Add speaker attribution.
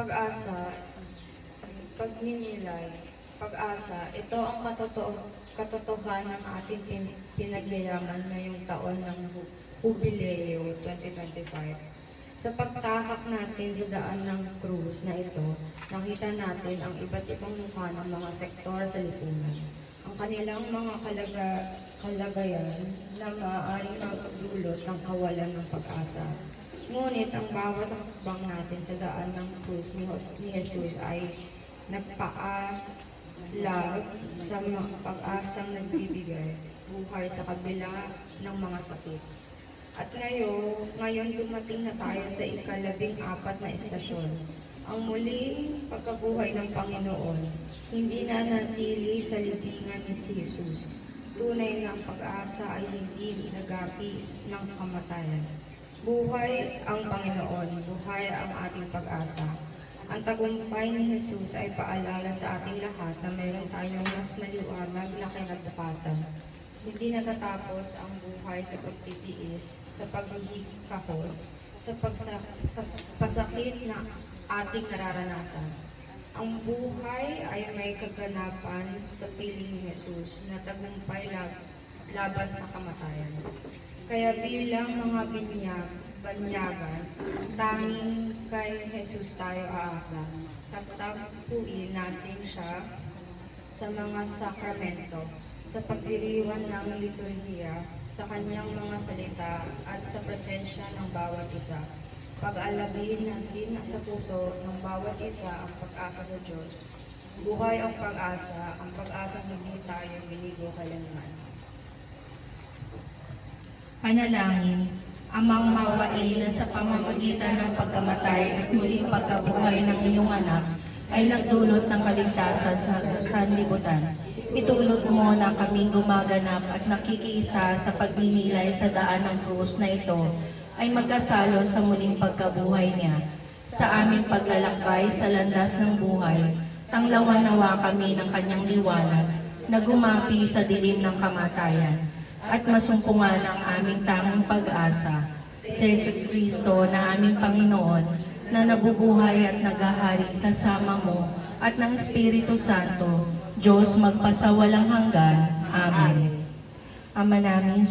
Speaker 1: Pag-asa, pagninilay, pag-asa, ito ang katotohanan ng ating pinagyayaman ngayong taon ng Jubileo 2025. Sa pagtahak natin sa daan ng krus na ito, nakita natin ang iba't ibang mukha ng mga sektor sa lipunan. Ang kanilang mga kalagayan na maaaring magdulot ng kawalan ng pag-asa. Ngunit ang bawat hakbang natin sa daan ng krus ni Jesus ay nagpaalab sa mga pag-asang nagbibigay buhay sa kabila ng mga sakit. At ngayon dumating na tayo sa ika-14 na estasyon. Ang muling pagkabuhay ng Panginoon, hindi na natili sa libingan ni Jesus. Tunay na ang pag-asa ay hindi nagapis ng kamatayan. Buhay ang Panginoon, buhay ang ating pag-asa. Ang tagumpay ni Jesus ay paalala sa ating lahat na mayroon tayong mas maliwanag na kinabukasan. Hindi natatapos ang buhay sa pagtitiis, sa paghihikahos, sa pasakit na ating nararanasan. Ang buhay ay may kaganapan sa piling ni Jesus na tagumpay laban sa kamatayan. Kaya bilang mga banyagan, tanging kay Jesus tayo aasa. Tatagpuin natin siya sa mga sakramento, sa pagdiriwang ng liturhiya, sa kanyang mga salita at sa presensya ng bawat isa. Pag-alabin natin sa puso ng bawat isa ang pag-asa sa Diyos. Buhay ang pag-asa hindi tayo binigo kailanman.
Speaker 2: Panalangin, Amang mawain na sa pamamagitan ng pagkamatay at muling pagkabuhay ng iyong anak ay nagdulot ng kaligtasan sa sanlibutan. Itulot mo na kaming gumaganap at nakikiisa sa pagninilay sa daan ng krus na ito ay magkasalo sa muling pagkabuhay niya. Sa aming paglalakbay sa landas ng buhay, tanglawan nawa kami ng kanyang liwanag na gumapi sa dilim ng kamatayan at masumpungan ang aming tanging pag-asa, si Jesucristo na aming Panginoon, na nabubuhay at naghahari kasama mo at ng Espiritu Santo, Diyos magpasawalang hanggan. Amen. Ama namin,